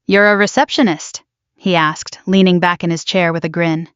"You're a receptionist?" he asked, leaning back in his chair with a grin.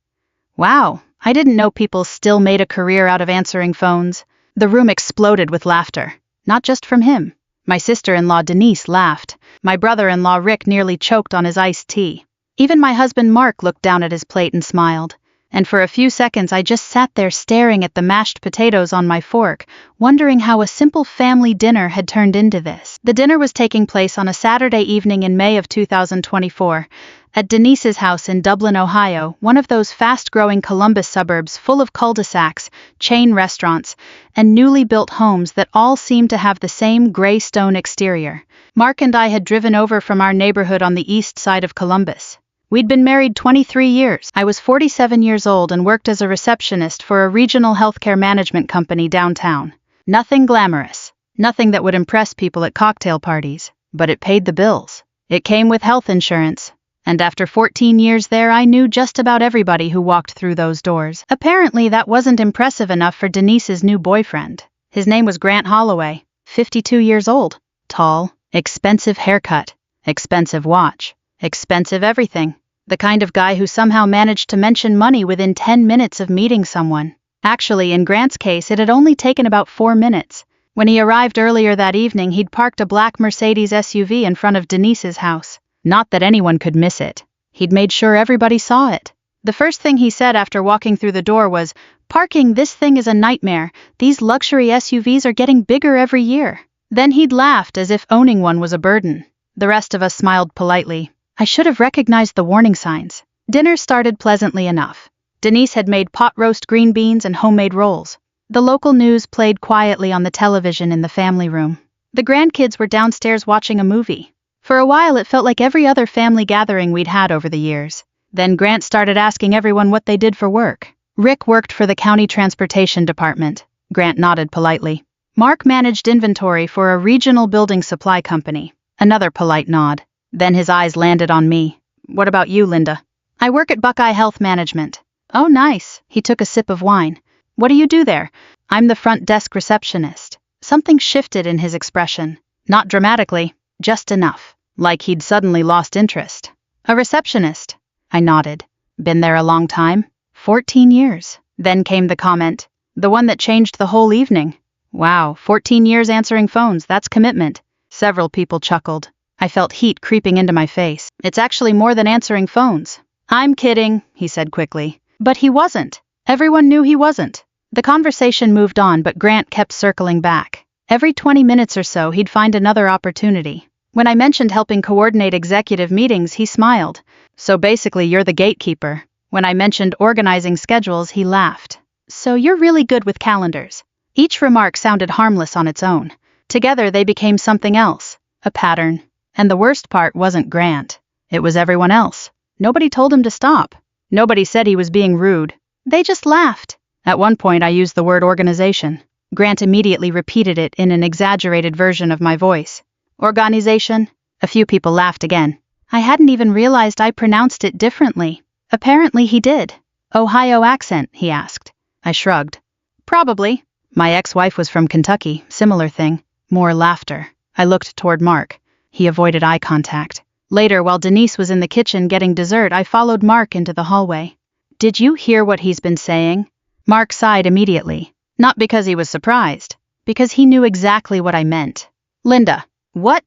"Wow, I didn't know people still made a career out of answering phones." The room exploded with laughter. Not just from him. My sister-in-law Denise laughed. My brother-in-law Rick nearly choked on his iced tea. Even my husband Mark looked down at his plate and smiled. And for a few seconds I just sat there staring at the mashed potatoes on my fork, wondering how a simple family dinner had turned into this. The dinner was taking place on a Saturday evening in May of 2024, at Denise's house in Dublin, Ohio, one of those fast-growing Columbus suburbs full of cul-de-sacs, chain restaurants, and newly built homes that all seemed to have the same gray stone exterior. Mark and I had driven over from our neighborhood on the east side of Columbus. We'd been married 23 years. I was 47 years old and worked as a receptionist for a regional healthcare management company downtown. Nothing glamorous. Nothing that would impress people at cocktail parties. But it paid the bills. It came with health insurance. And after 14 years there, I knew just about everybody who walked through those doors. Apparently, that wasn't impressive enough for Denise's new boyfriend. His name was Grant Holloway, 52 years old, tall, expensive haircut, expensive watch, expensive everything. The kind of guy who somehow managed to mention money within 10 minutes of meeting someone. Actually, in Grant's case, it had only taken about 4 minutes. When he arrived earlier that evening, he'd parked a black Mercedes SUV in front of Denise's house. Not that anyone could miss it. He'd made sure everybody saw it. The first thing he said after walking through the door was, "Parking, this thing is a nightmare. These luxury SUVs are getting bigger every year." Then he'd laughed as if owning one was a burden. The rest of us smiled politely. I should have recognized the warning signs. Dinner started pleasantly enough. Denise had made pot roast green beans and homemade rolls. The local news played quietly on the television in the family room. The grandkids were downstairs watching a movie. For a while it felt like every other family gathering we'd had over the years. Then Grant started asking everyone what they did for work. Rick worked for the county transportation department. Grant nodded politely. Mark managed inventory for a regional building supply company. Another polite nod. Then his eyes landed on me. "What about you, Linda?" "I work at Buckeye Health Management." "Oh, nice." He took a sip of wine. "What do you do there?" "I'm the front desk receptionist." Something shifted in his expression. Not dramatically. Just enough, like he'd suddenly lost interest. "A receptionist?" I nodded. "Been there a long time?" 14 years. Then came the comment. "The one that changed the whole evening." Wow, 14 years answering phones, that's commitment. Several people chuckled. I felt heat creeping into my face. "It's actually more than answering phones." "I'm kidding," he said quickly. But he wasn't. Everyone knew he wasn't. The conversation moved on, but Grant kept circling back. Every 20 minutes or so, he'd find another opportunity. When I mentioned helping coordinate executive meetings, he smiled. "So basically, you're the gatekeeper." When I mentioned organizing schedules, he laughed. "So you're really good with calendars." Each remark sounded harmless on its own. Together, they became something else. A pattern. And the worst part wasn't Grant. It was everyone else. Nobody told him to stop. Nobody said he was being rude. They just laughed. At one point, I used the word organization. Grant immediately repeated it in an exaggerated version of my voice. "Organization?" A few people laughed again. I hadn't even realized I pronounced it differently. Apparently he did. "Ohio accent?" he asked. I shrugged. "Probably. My ex-wife was from Kentucky, similar thing." More laughter. I looked toward Mark. He avoided eye contact. Later, while Denise was in the kitchen getting dessert, I followed Mark into the hallway. "Did you hear what he's been saying?" Mark sighed immediately. Not because he was surprised, because he knew exactly what I meant. "Linda." "What?"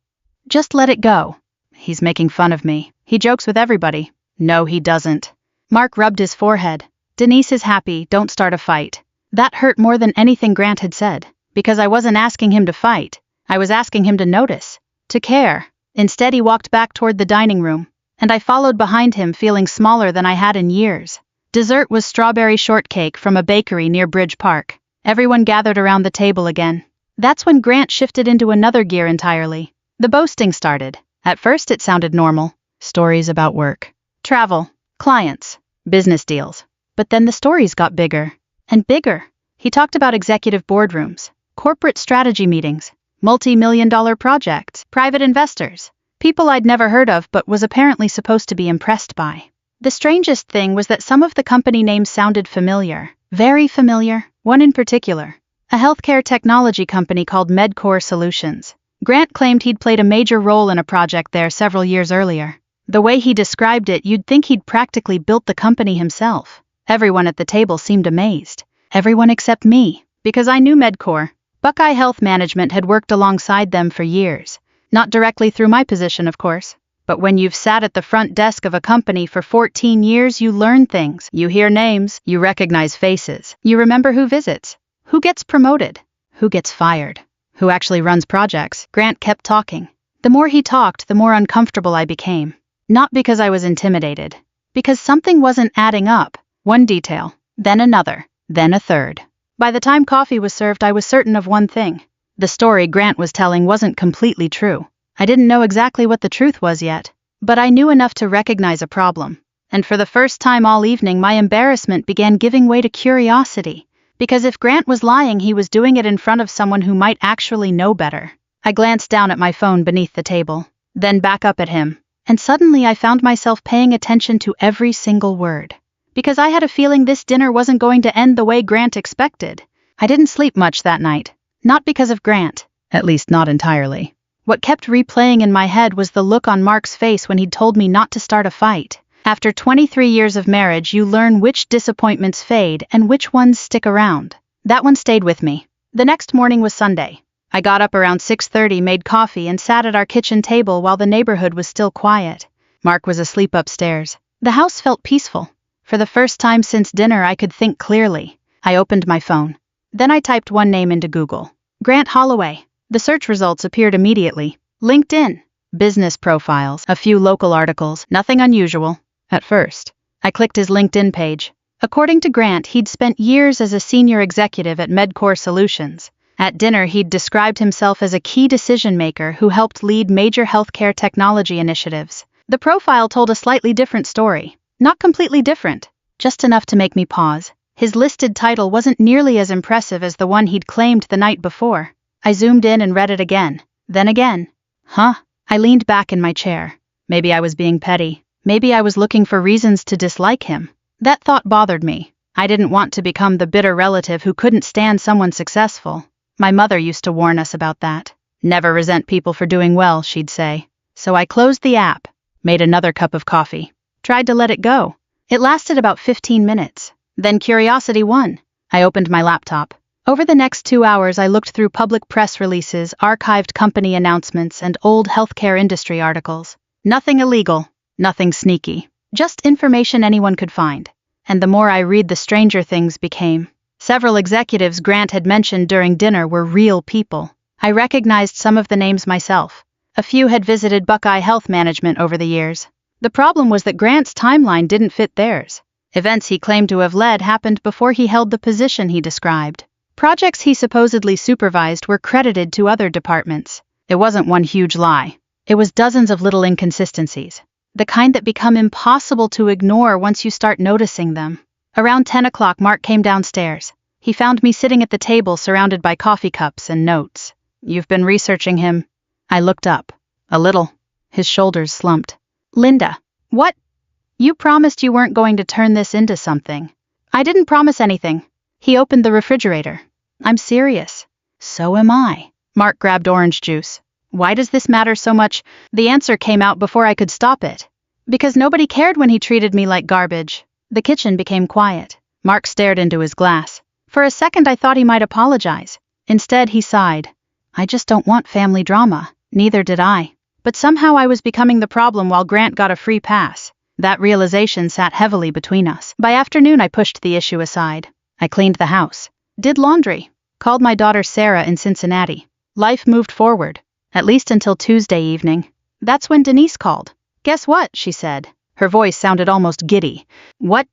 "Just let it go." "He's making fun of me. He jokes with everybody." "No, he doesn't." Mark rubbed his forehead. "Denise is happy, don't start a fight." That hurt more than anything Grant had said, because I wasn't asking him to fight. I was asking him to notice, to care. Instead, he walked back toward the dining room, and I followed behind him, feeling smaller than I had in years. Dessert was strawberry shortcake from a bakery near Bridge Park. Everyone gathered around the table again. That's when Grant shifted into another gear entirely. The boasting started. At first it sounded normal. Stories about work, travel, clients, business deals. But then the stories got bigger and bigger. He talked about executive boardrooms, corporate strategy meetings, multi-million-dollar projects, private investors, people I'd never heard of but was apparently supposed to be impressed by. The strangest thing was that some of the company names sounded familiar, very familiar, one in particular. A healthcare technology company called MedCore Solutions. Grant claimed he'd played a major role in a project there several years earlier. The way he described it, you'd think he'd practically built the company himself. Everyone at the table seemed amazed. Everyone except me, because I knew Medcore. Buckeye Health Management had worked alongside them for years. Not directly through my position, of course. But when you've sat at the front desk of a company for 14 years, you learn things. You hear names, you recognize faces, you remember who visits, who gets promoted, who gets fired, who actually runs projects. Grant kept talking. The more he talked, the more uncomfortable I became. Not because I was intimidated, because something wasn't adding up. One detail, then another, then a third. By the time coffee was served, I was certain of one thing. The story Grant was telling wasn't completely true. I didn't know exactly what the truth was yet, but I knew enough to recognize a problem. And for the first time all evening, my embarrassment began giving way to curiosity. Because if Grant was lying, he was doing it in front of someone who might actually know better. I glanced down at my phone beneath the table, then back up at him, and suddenly I found myself paying attention to every single word. Because I had a feeling this dinner wasn't going to end the way Grant expected. I didn't sleep much that night. Not because of Grant, at least not entirely. What kept replaying in my head was the look on Mark's face when he'd told me not to start a fight. After 23 years of marriage, you learn which disappointments fade and which ones stick around. That one stayed with me. The next morning was Sunday. I got up around 6:30, made coffee, and sat at our kitchen table while the neighborhood was still quiet. Mark was asleep upstairs. The house felt peaceful. For the first time since dinner, I could think clearly. I opened my phone. Then I typed one name into Google. Grant Holloway. The search results appeared immediately. LinkedIn. Business profiles. A few local articles. Nothing unusual. At first, I clicked his LinkedIn page. According to Grant, he'd spent years as a senior executive at Medcore Solutions. At dinner, he'd described himself as a key decision-maker who helped lead major healthcare technology initiatives. The profile told a slightly different story. Not completely different, just enough to make me pause. His listed title wasn't nearly as impressive as the one he'd claimed the night before. I zoomed in and read it again. Then again. Huh? I leaned back in my chair. Maybe I was being petty. Maybe I was looking for reasons to dislike him. That thought bothered me. I didn't want to become the bitter relative who couldn't stand someone successful. My mother used to warn us about that. Never resent people for doing well, she'd say. So I closed the app, made another cup of coffee, tried to let it go. It lasted about 15 minutes. Then curiosity won. I opened my laptop. Over the next 2 hours, I looked through public press releases, archived company announcements, and old healthcare industry articles. Nothing illegal, nothing sneaky, just information anyone could find. And the more I read, the stranger things became. Several executives Grant had mentioned during dinner were real people. I recognized some of the names myself. A few had visited Buckeye Health Management over the years. The problem was that Grant's timeline didn't fit theirs. Events he claimed to have led happened before he held the position he described. Projects he supposedly supervised were credited to other departments. It wasn't one huge lie. It was dozens of little inconsistencies. The kind that become impossible to ignore once you start noticing them. Around 10 o'clock, Mark came downstairs. He found me sitting at the table surrounded by coffee cups and notes. You've been researching him? I looked up. A little. His shoulders slumped. Linda. What? You promised you weren't going to turn this into something. I didn't promise anything. He opened the refrigerator. I'm serious. So am I. Mark grabbed orange juice. Why does this matter so much? The answer came out before I could stop it. Because nobody cared when he treated me like garbage. The kitchen became quiet. Mark stared into his glass. For a second I thought he might apologize. Instead he sighed. I just don't want family drama. Neither did I. But somehow I was becoming the problem while Grant got a free pass. That realization sat heavily between us. By afternoon I pushed the issue aside. I cleaned the house. Did laundry. Called my daughter Sarah in Cincinnati. Life moved forward. At least until Tuesday evening. That's when Denise called. Guess what? She said. Her voice sounded almost giddy. What?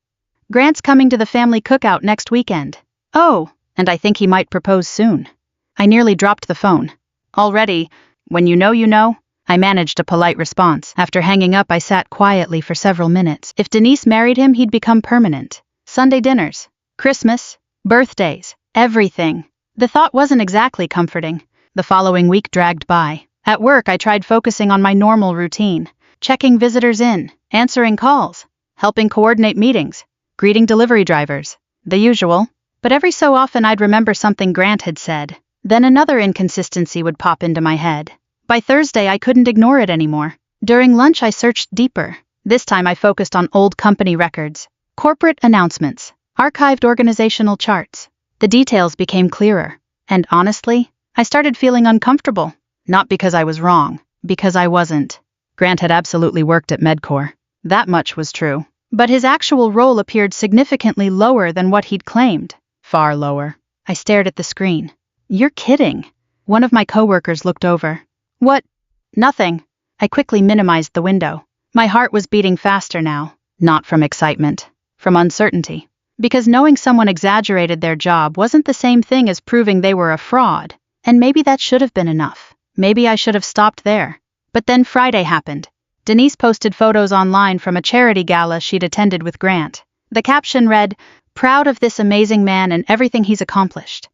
Grant's coming to the family cookout next weekend. Oh, and I think he might propose soon. I nearly dropped the phone. Already, when you know you know, I managed a polite response. After hanging up, I sat quietly for several minutes. If Denise married him, he'd become permanent. Sunday dinners, Christmas, birthdays, everything. The thought wasn't exactly comforting. The following week dragged by. At work, I tried focusing on my normal routine. Checking visitors in, answering calls, helping coordinate meetings, greeting delivery drivers. The usual. But every so often I'd remember something Grant had said. Then another inconsistency would pop into my head. By Thursday I couldn't ignore it anymore. During lunch I searched deeper. This time I focused on old company records, corporate announcements, archived organizational charts. The details became clearer. And honestly, I started feeling uncomfortable. Not because I was wrong, because I wasn't. Grant had absolutely worked at Medcore. That much was true. But his actual role appeared significantly lower than what he'd claimed. Far lower. I stared at the screen. You're kidding. One of my coworkers looked over. What? Nothing. I quickly minimized the window. My heart was beating faster now. Not from excitement. From uncertainty. Because knowing someone exaggerated their job wasn't the same thing as proving they were a fraud. And maybe that should have been enough. Maybe I should have stopped there. But then Friday happened. Denise posted photos online from a charity gala she'd attended with Grant. The caption read, "Proud of this amazing man and everything he's accomplished."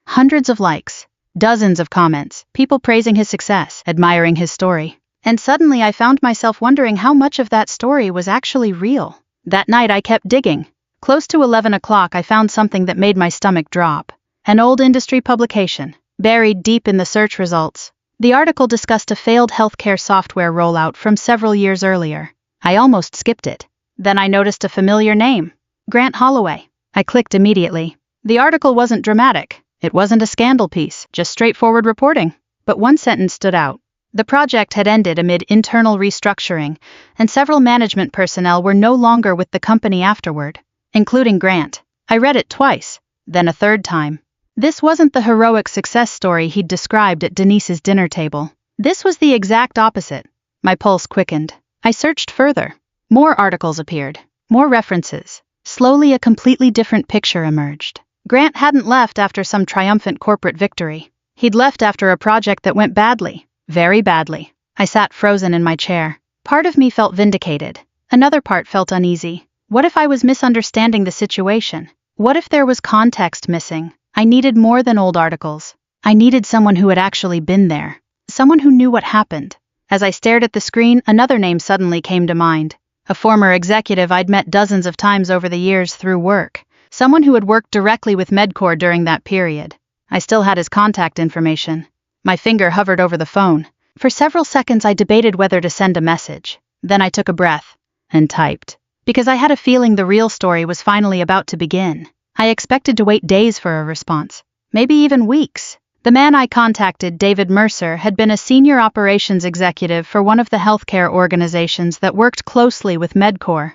Hundreds of likes, dozens of comments, people praising his success, admiring his story. And suddenly I found myself wondering how much of that story was actually real. That night I kept digging. Close to 11 o'clock I found something that made my stomach drop. An old industry publication, buried deep in the search results. The article discussed a failed healthcare software rollout from several years earlier. I almost skipped it. Then I noticed a familiar name. Grant Holloway. I clicked immediately. The article wasn't dramatic. It wasn't a scandal piece, just straightforward reporting. But one sentence stood out. The project had ended amid internal restructuring, and several management personnel were no longer with the company afterward, including Grant. I read it twice, then a third time. This wasn't the heroic success story he'd described at Denise's dinner table. This was the exact opposite. My pulse quickened. I searched further. More articles appeared. More references. Slowly a completely different picture emerged. Grant hadn't left after some triumphant corporate victory. He'd left after a project that went badly. Very badly. I sat frozen in my chair. Part of me felt vindicated. Another part felt uneasy. What if I was misunderstanding the situation? What if there was context missing? I needed more than old articles. I needed someone who had actually been there. Someone who knew what happened. As I stared at the screen, another name suddenly came to mind. A former executive I'd met dozens of times over the years through work. Someone who had worked directly with Medcore during that period. I still had his contact information. My finger hovered over the phone. For several seconds I debated whether to send a message. Then I took a breath and typed. Because I had a feeling the real story was finally about to begin. I expected to wait days for a response. Maybe even weeks. The man I contacted, David Mercer, had been a senior operations executive for one of the healthcare organizations that worked closely with Medcore.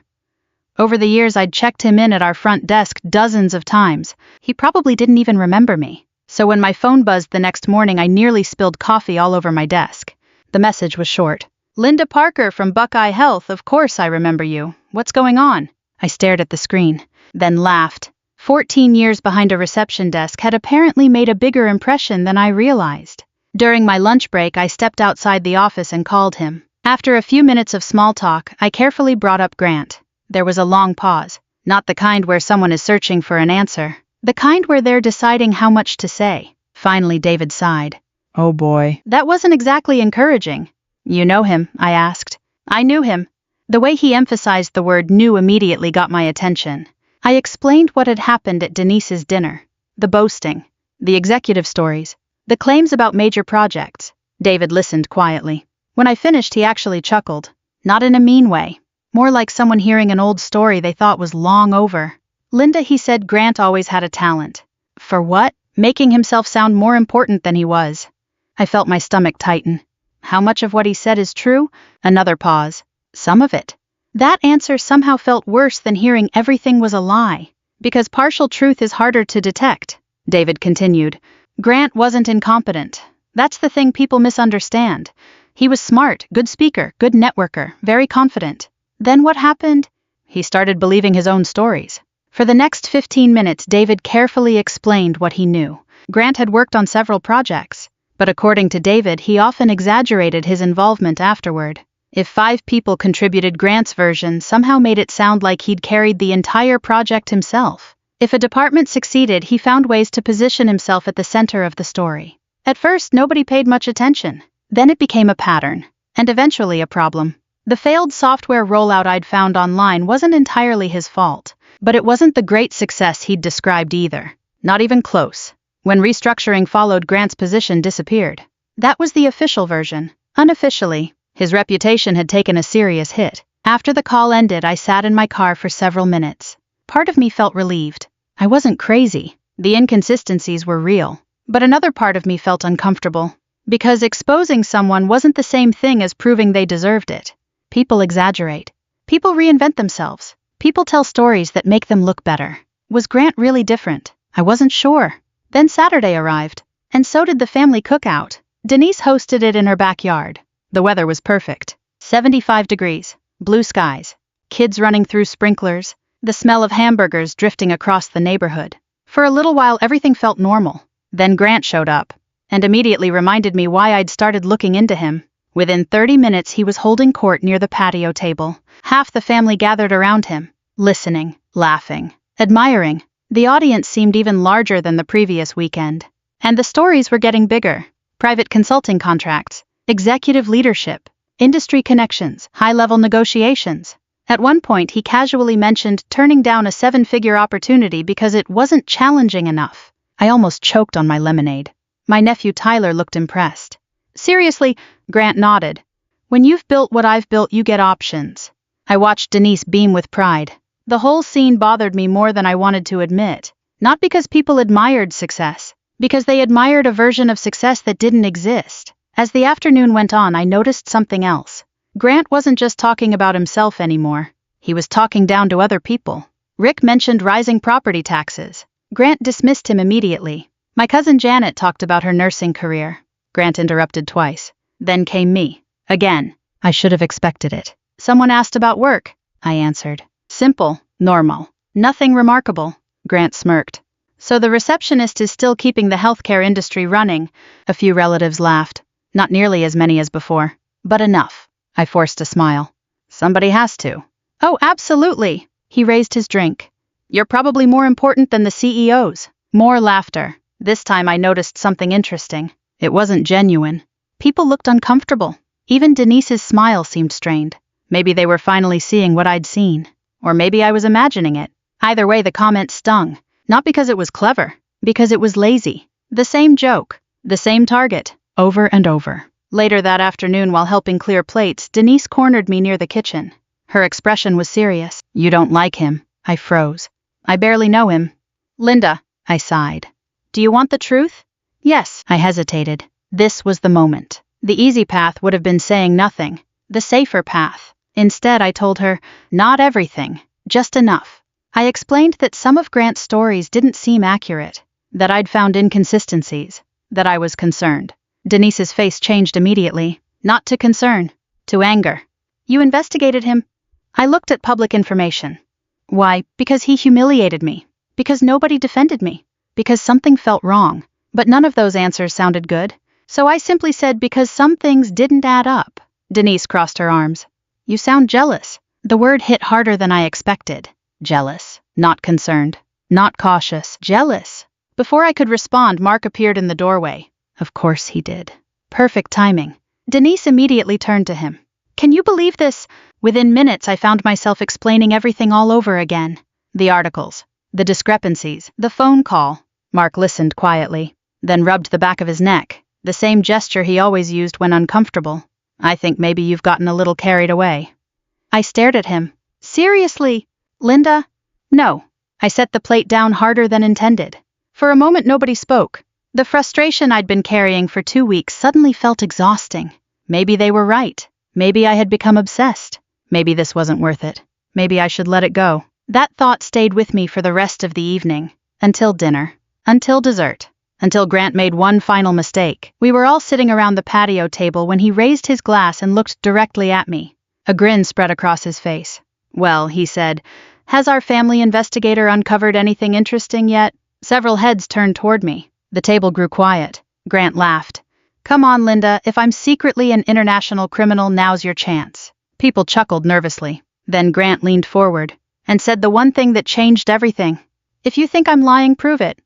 Over the years I'd checked him in at our front desk dozens of times. He probably didn't even remember me. So when my phone buzzed the next morning I nearly spilled coffee all over my desk. The message was short. "Linda Parker from Buckeye Health, of course I remember you. What's going on?" I stared at the screen, then laughed. 14 years behind a reception desk had apparently made a bigger impression than I realized. During my lunch break, I stepped outside the office and called him. After a few minutes of small talk, I carefully brought up Grant. There was a long pause. Not the kind where someone is searching for an answer. The kind where they're deciding how much to say. Finally, David sighed. "Oh boy." That wasn't exactly encouraging. "You know him?" I asked. I knew him. The way he emphasized the word "knew" immediately got my attention. I explained what had happened at Denise's dinner. The boasting. The executive stories. The claims about major projects. David listened quietly. When I finished, he actually chuckled. Not in a mean way. More like someone hearing an old story they thought was long over. "Linda," he said, "Grant always had a talent." For what? Making himself sound more important than he was. I felt my stomach tighten. How much of what he said is true? Another pause. Some of it. That answer somehow felt worse than hearing everything was a lie. Because partial truth is harder to detect. David continued. Grant wasn't incompetent. That's the thing people misunderstand. He was smart, good speaker, good networker, very confident. Then what happened? He started believing his own stories. For the next 15 minutes, David carefully explained what he knew. Grant had worked on several projects. But according to David, he often exaggerated his involvement afterward. If 5 people contributed, Grant's version somehow made it sound like he'd carried the entire project himself. If a department succeeded, he found ways to position himself at the center of the story. At first, nobody paid much attention. Then it became a pattern, and eventually a problem. The failed software rollout I'd found online wasn't entirely his fault, but it wasn't the great success he'd described either. Not even close. When restructuring followed, Grant's position disappeared. That was the official version. Unofficially, His reputation had taken a serious hit. After the call ended, I sat in my car for several minutes. Part of me felt relieved. I wasn't crazy. The inconsistencies were real. But another part of me felt uncomfortable. Because exposing someone wasn't the same thing as proving they deserved it. People exaggerate. People reinvent themselves. People tell stories that make them look better. Was Grant really different? I wasn't sure. Then Saturday arrived. And so did the family cookout. Denise hosted it in her backyard. The weather was perfect. 75 degrees. Blue skies. Kids running through sprinklers. The smell of hamburgers drifting across the neighborhood. For a little while everything felt normal. Then Grant showed up. And immediately reminded me why I'd started looking into him. Within 30 minutes he was holding court near the patio table. Half the family gathered around him. Listening. Laughing. Admiring. The audience seemed even larger than the previous weekend. And the stories were getting bigger. Private consulting contracts. Executive leadership. Industry connections. High-level negotiations. At one point he casually mentioned turning down a 7-figure opportunity because it wasn't challenging enough. I almost choked on my lemonade. My nephew Tyler looked impressed. Seriously, Grant nodded. When you've built what I've built, you get options. I watched Denise beam with pride. The whole scene bothered me more than I wanted to admit. Not because people admired success, because they admired a version of success that didn't exist. As the afternoon went on, I noticed something else. Grant wasn't just talking about himself anymore. He was talking down to other people. Rick mentioned rising property taxes. Grant dismissed him immediately. My cousin Janet talked about her nursing career. Grant interrupted twice. Then came me. Again. I should have expected it. Someone asked about work. I answered. Simple. Normal. Nothing remarkable. Grant smirked. So the receptionist is still keeping the healthcare industry running. A few relatives laughed. Not nearly as many as before. But enough. I forced a smile. Somebody has to. Oh, absolutely. He raised his drink. You're probably more important than the CEOs. More laughter. This time I noticed something interesting. It wasn't genuine. People looked uncomfortable. Even Denise's smile seemed strained. Maybe they were finally seeing what I'd seen. Or maybe I was imagining it. Either way, the comment stung. Not because it was clever. Because it was lazy. The same joke. The same target. Over and over. Later that afternoon, while helping clear plates, Denise cornered me near the kitchen. Her expression was serious. You don't like him. I froze. I barely know him. Linda. I sighed. Do you want the truth? Yes. I hesitated. This was the moment. The easy path would have been saying nothing. The safer path. Instead, I told her, not everything. Just enough. I explained that some of Grant's stories didn't seem accurate. That I'd found inconsistencies. That I was concerned. Denise's face changed immediately. Not to concern. To anger. You investigated him? I looked at public information. Why? Because he humiliated me. Because nobody defended me. Because something felt wrong. But none of those answers sounded good. So I simply said because some things didn't add up. Denise crossed her arms. You sound jealous. The word hit harder than I expected. Jealous. Not concerned. Not cautious. Jealous. Before I could respond, Mark appeared in the doorway. Of course he did. Perfect timing. Denise immediately turned to him. Can you believe this? Within minutes I found myself explaining everything all over again. The articles. The discrepancies. The phone call. Mark listened quietly. Then rubbed the back of his neck. The same gesture he always used when uncomfortable. I think maybe you've gotten a little carried away. I stared at him. Seriously? Linda? No. I set the plate down harder than intended. For a moment nobody spoke. The frustration I'd been carrying for 2 weeks suddenly felt exhausting. Maybe they were right. Maybe I had become obsessed. Maybe this wasn't worth it. Maybe I should let it go. That thought stayed with me for the rest of the evening. Until dinner. Until dessert. Until Grant made one final mistake. We were all sitting around the patio table when he raised his glass and looked directly at me. A grin spread across his face. Well, he said, has our family investigator uncovered anything interesting yet? Several heads turned toward me. The table grew quiet. Grant laughed. Come on, Linda, if I'm secretly an international criminal, now's your chance. People chuckled nervously. Then Grant leaned forward and said the one thing that changed everything. If you think I'm lying, prove it.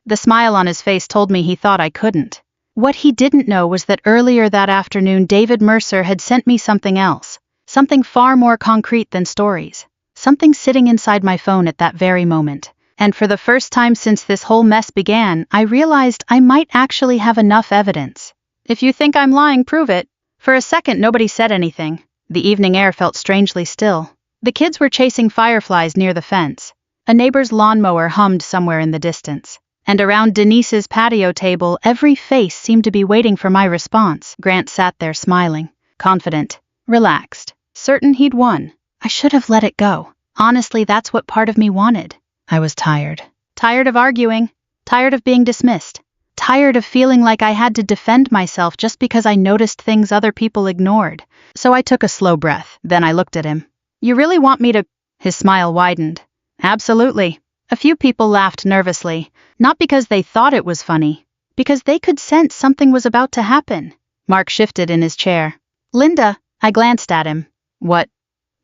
The smile on his face told me he thought I couldn't. What he didn't know was that earlier that afternoon David Mercer had sent me something else. Something far more concrete than stories. Something sitting inside my phone at that very moment. And for the first time since this whole mess began, I realized I might actually have enough evidence. If you think I'm lying, prove it. For a second, nobody said anything. The evening air felt strangely still. The kids were chasing fireflies near the fence. A neighbor's lawnmower hummed somewhere in the distance. And around Denise's patio table, every face seemed to be waiting for my response. Grant sat there smiling, confident, relaxed, certain he'd won. I should have let it go. Honestly, that's what part of me wanted. I was tired. Tired of arguing. Tired of being dismissed. Tired of feeling like I had to defend myself just because I noticed things other people ignored. So I took a slow breath. Then I looked at him. You really want me to? His smile widened. Absolutely. A few people laughed nervously, not because they thought it was funny, because they could sense something was about to happen. Mark shifted in his chair. Linda, I glanced at him. What?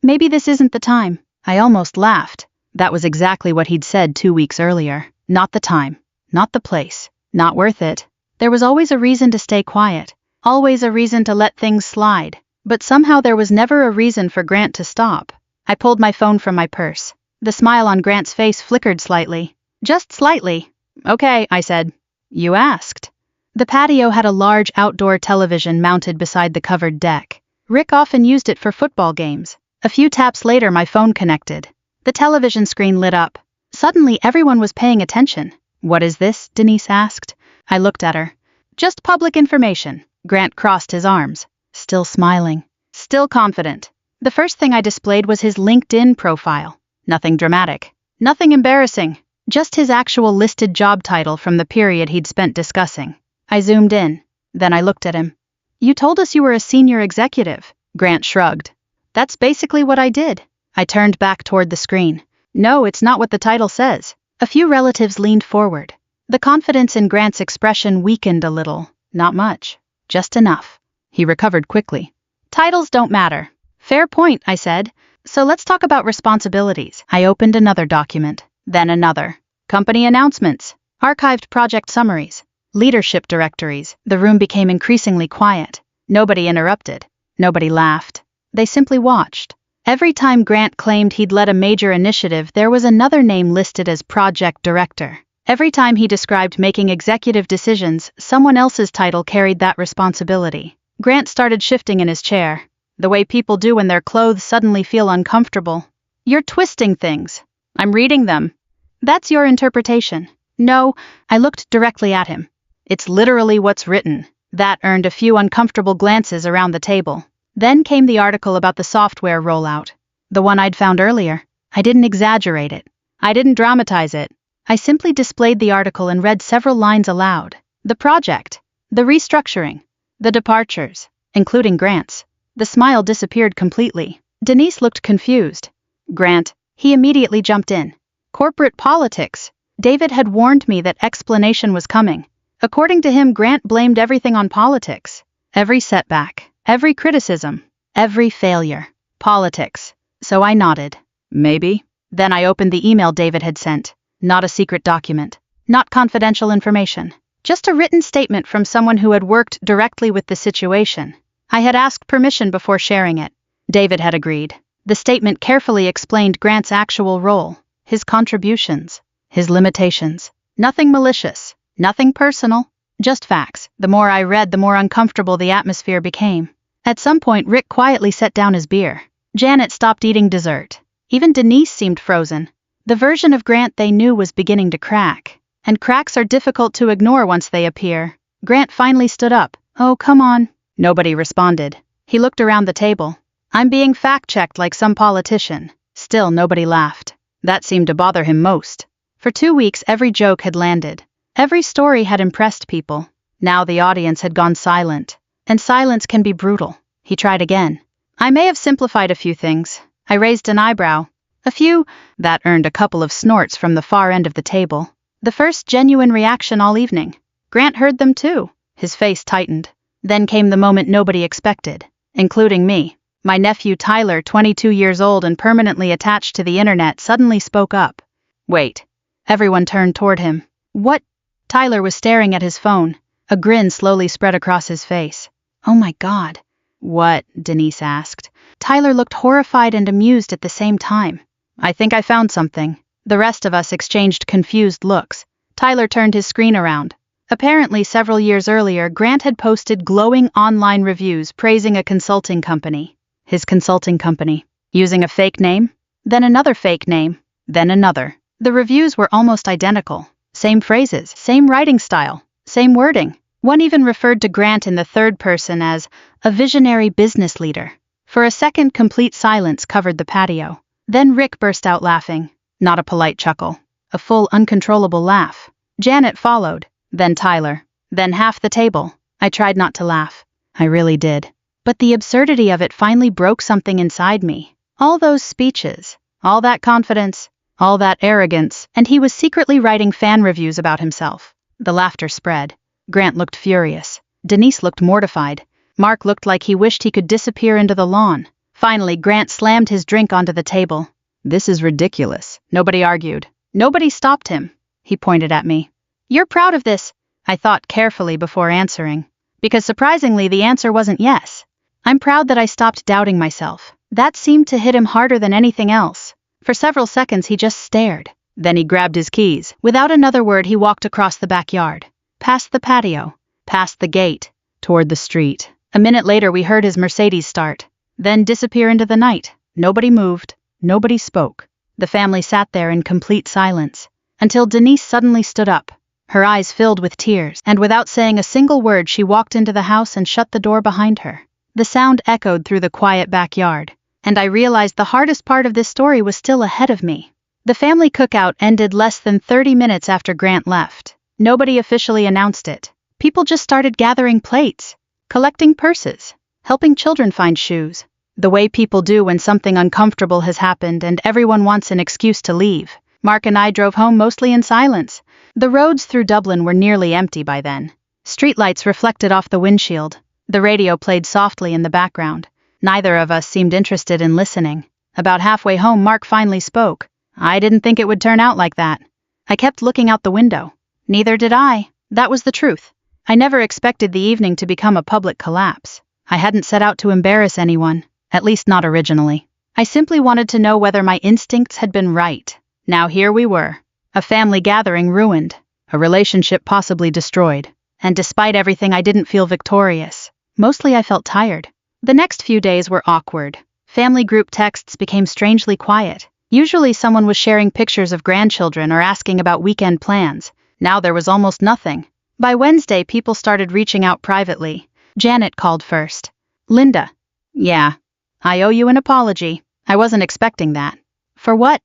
Maybe this isn't the time. I almost laughed. That was exactly what he'd said 2 weeks earlier. Not the time. Not the place. Not worth it. There was always a reason to stay quiet. Always a reason to let things slide. But somehow there was never a reason for Grant to stop. I pulled my phone from my purse. The smile on Grant's face flickered slightly. Just slightly. Okay, I said. You asked. The patio had a large outdoor television mounted beside the covered deck. Rick often used it for football games. A few taps later, my phone connected. The television screen lit up. Suddenly, everyone was paying attention. What is this? Denise asked. I looked at her. Just public information. Grant crossed his arms. Still smiling. Still confident. The first thing I displayed was his LinkedIn profile. Nothing dramatic. Nothing embarrassing. Just his actual listed job title from the period he'd spent discussing. I zoomed in. Then I looked at him. You told us you were a senior executive. Grant shrugged. That's basically what I did. I turned back toward the screen. No, it's not what the title says. A few relatives leaned forward. The confidence in Grant's expression weakened a little. Not much. Just enough. He recovered quickly. Titles don't matter. Fair point, I said. So let's talk about responsibilities. I opened another document. Then another. Company announcements. Archived project summaries. Leadership directories. The room became increasingly quiet. Nobody interrupted. Nobody laughed. They simply watched. Every time Grant claimed he'd led a major initiative, there was another name listed as project director. Every time he described making executive decisions, someone else's title carried that responsibility. Grant started shifting in his chair, the way people do when their clothes suddenly feel uncomfortable. You're twisting things. I'm reading them. That's your interpretation. No, I looked directly at him. It's literally what's written. That earned a few uncomfortable glances around the table. Then came the article about the software rollout. The one I'd found earlier. I didn't exaggerate it. I didn't dramatize it. I simply displayed the article and read several lines aloud. The project. The restructuring. The departures. Including Grant's. The smile disappeared completely. Denise looked confused. Grant. He immediately jumped in. Corporate politics. David had warned me that explanation was coming. According to him, Grant blamed everything on politics. Every setback. Every criticism. Every failure. Politics. So I nodded. Maybe. Then I opened the email David had sent. Not a secret document. Not confidential information. Just a written statement from someone who had worked directly with the situation. I had asked permission before sharing it. David had agreed. The statement carefully explained Grant's actual role, his contributions, his limitations. Nothing malicious. Nothing personal. Just facts. The more I read, the more uncomfortable the atmosphere became. At some point, Rick quietly set down his beer. Janet stopped eating dessert. Even Denise seemed frozen. The version of Grant they knew was beginning to crack. And cracks are difficult to ignore once they appear. Grant finally stood up. Oh, come on. Nobody responded. He looked around the table. I'm being fact-checked like some politician. Still, nobody laughed. That seemed to bother him most. For 2 weeks, every joke had landed. Every story had impressed people. Now the audience had gone silent. And silence can be brutal. He tried again. I may have simplified a few things. I raised an eyebrow. A few. That earned a couple of snorts from the far end of the table. The first genuine reaction all evening. Grant heard them too. His face tightened. Then came the moment nobody expected. Including me. My nephew Tyler, 22 years old and permanently attached to the internet, suddenly spoke up. Wait. Everyone turned toward him. What? Tyler was staring at his phone. A grin slowly spread across his face. Oh my God. What? Denise asked. Tyler looked horrified and amused at the same time. I think I found something. The rest of us exchanged confused looks. Tyler turned his screen around. Apparently, several years earlier, Grant had posted glowing online reviews praising a consulting company. His consulting company. Using a fake name, then another fake name, then another. The reviews were almost identical. Same phrases, same writing style, same wording. One even referred to Grant in the third person as a visionary business leader. For a second, complete silence covered the patio. Then Rick burst out laughing. Not a polite chuckle. A full, uncontrollable laugh. Janet followed. Then Tyler. Then half the table. I tried not to laugh. I really did. But the absurdity of it finally broke something inside me. All those speeches, all that confidence, all that arrogance, and he was secretly writing fan reviews about himself. The laughter spread. Grant looked furious. Denise looked mortified. Mark looked like he wished he could disappear into the lawn. Finally, Grant slammed his drink onto the table. This is ridiculous. Nobody argued. Nobody stopped him. He pointed at me. You're proud of this, I thought carefully before answering. Because surprisingly, the answer wasn't yes. I'm proud that I stopped doubting myself. That seemed to hit him harder than anything else. For several seconds, he just stared. Then he grabbed his keys. Without another word, he walked across the backyard. Past the patio. Past the gate. Toward the street. A minute later, we heard his Mercedes start. Then disappear into the night. Nobody moved. Nobody spoke. The family sat there in complete silence. Until Denise suddenly stood up. Her eyes filled with tears, and without saying a single word, she walked into the house and shut the door behind her. The sound echoed through the quiet backyard, and I realized the hardest part of this story was still ahead of me. The family cookout ended less than 30 minutes after Grant left. Nobody officially announced it. People just started gathering plates, collecting purses, helping children find shoes. The way people do when something uncomfortable has happened and everyone wants an excuse to leave. Mark and I drove home mostly in silence. The roads through Dublin were nearly empty by then. Streetlights reflected off the windshield. The radio played softly in the background. Neither of us seemed interested in listening. About halfway home, Mark finally spoke. I didn't think it would turn out like that. I kept looking out the window. Neither did I. That was the truth. I never expected the evening to become a public collapse. I hadn't set out to embarrass anyone, at least not originally. I simply wanted to know whether my instincts had been right. Now here we were. A family gathering ruined. A relationship possibly destroyed. And despite everything, I didn't feel victorious. Mostly I felt tired. The next few days were awkward. Family group texts became strangely quiet. Usually someone was sharing pictures of grandchildren or asking about weekend plans. Now there was almost nothing. By Wednesday, people started reaching out privately. Janet called first. Linda. Yeah. I owe you an apology. I wasn't expecting that. For what?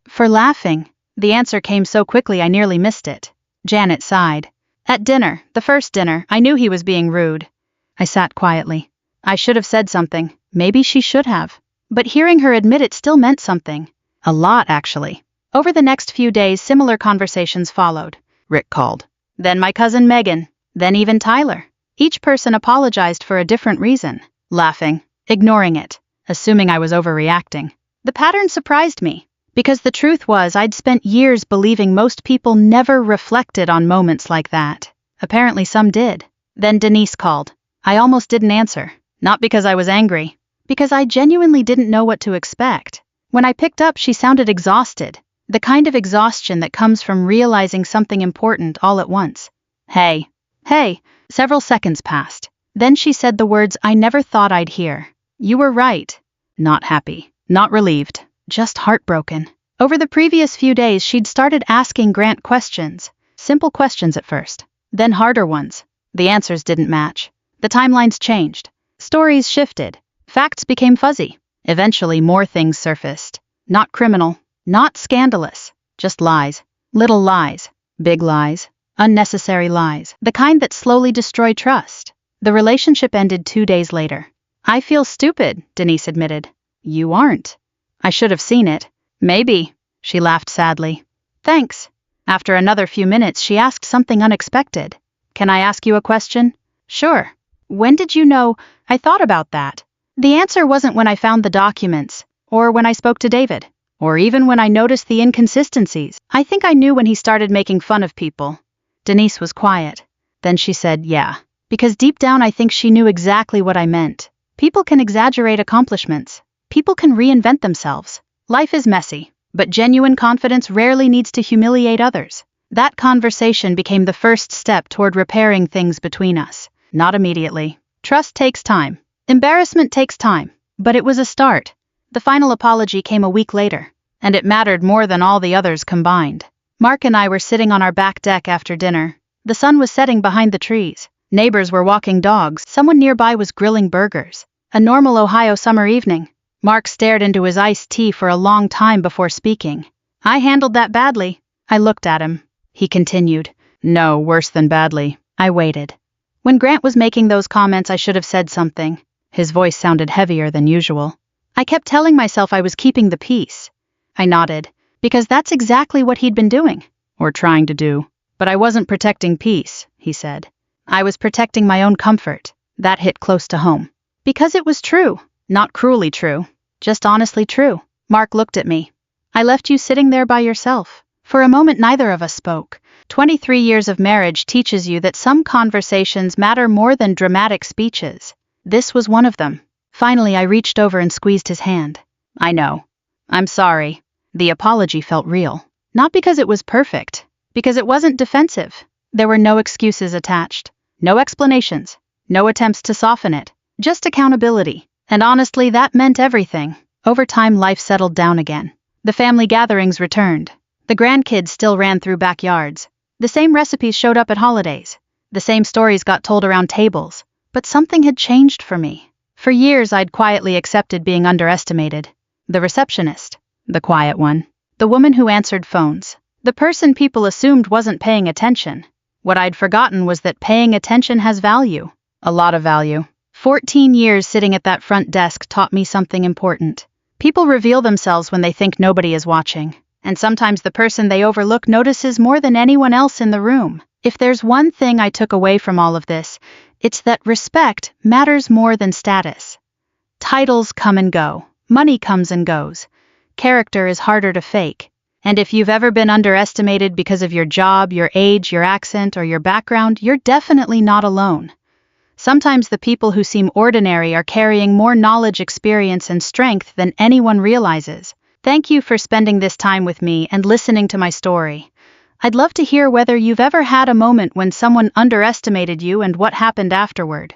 For laughing. The answer came so quickly I nearly missed it. Janet sighed. At dinner, the first dinner, I knew he was being rude. I sat quietly. I should have said something. Maybe she should have. But hearing her admit it still meant something. A lot, actually. Over the next few days, similar conversations followed. Rick called. Then my cousin Megan. Then even Tyler. Each person apologized for a different reason. Laughing. Ignoring it. Assuming I was overreacting. The pattern surprised me. Because the truth was, I'd spent years believing most people never reflected on moments like that. Apparently some did. Then Denise called. I almost didn't answer. Not because I was angry. Because I genuinely didn't know what to expect. When I picked up, she sounded exhausted. The kind of exhaustion that comes from realizing something important all at once. Hey. Hey. Several seconds passed. Then she said the words I never thought I'd hear. You were right. Not happy. Not relieved. Just heartbroken. Over the previous few days, she'd started asking Grant questions. Simple questions at first. Then harder ones. The answers didn't match. The timelines changed. Stories shifted. Facts became fuzzy. Eventually, more things surfaced. Not criminal. Not scandalous. Just lies. Little lies. Big lies. Unnecessary lies. The kind that slowly destroy trust. The relationship ended 2 days later. I feel stupid, Denise admitted. You aren't. I should have seen it. Maybe. She laughed sadly. Thanks. After another few minutes, she asked something unexpected. Can I ask you a question? Sure. When did you know? I thought about that. The answer wasn't when I found the documents, or when I spoke to David, or even when I noticed the inconsistencies. I think I knew when he started making fun of people. Denise was quiet. Then she said, yeah. Because deep down I think she knew exactly what I meant. People can exaggerate accomplishments. People can reinvent themselves. Life is messy, but genuine confidence rarely needs to humiliate others. That conversation became the first step toward repairing things between us. Not immediately. Trust takes time. Embarrassment takes time. But it was a start. The final apology came a week later, and it mattered more than all the others combined. Mark and I were sitting on our back deck after dinner. The sun was setting behind the trees. Neighbors were walking dogs. Someone nearby was grilling burgers. A normal Ohio summer evening. Mark stared into his iced tea for a long time before speaking. I handled that badly. I looked at him. He continued. No, worse than badly. I waited. When Grant was making those comments, I should have said something. His voice sounded heavier than usual. I kept telling myself I was keeping the peace. I nodded, because that's exactly what he'd been doing. Or trying to do. But I wasn't protecting peace, he said. I was protecting my own comfort. That hit close to home. Because it was true. Not cruelly true. Just honestly true. Mark looked at me. I left you sitting there by yourself. For a moment neither of us spoke. 23 years of marriage teaches you that some conversations matter more than dramatic speeches. This was one of them. Finally, I reached over and squeezed his hand. I know. I'm sorry. The apology felt real. Not because it was perfect. Because it wasn't defensive. There were no excuses attached. No explanations. No attempts to soften it. Just accountability. And honestly, that meant everything. Over time, life settled down again. The family gatherings returned. The grandkids still ran through backyards. The same recipes showed up at holidays. The same stories got told around tables. But something had changed for me. For years, I'd quietly accepted being underestimated. The receptionist. The quiet one. The woman who answered phones. The person people assumed wasn't paying attention. What I'd forgotten was that paying attention has value. A lot of value. 14 years sitting at that front desk taught me something important. People reveal themselves when they think nobody is watching. And sometimes the person they overlook notices more than anyone else in the room. If there's one thing I took away from all of this, it's that respect matters more than status. Titles come and go. Money comes and goes. Character is harder to fake. And if you've ever been underestimated because of your job, your age, your accent, or your background, you're definitely not alone. Sometimes the people who seem ordinary are carrying more knowledge, experience, and strength than anyone realizes. Thank you for spending this time with me and listening to my story. I'd love to hear whether you've ever had a moment when someone underestimated you and what happened afterward.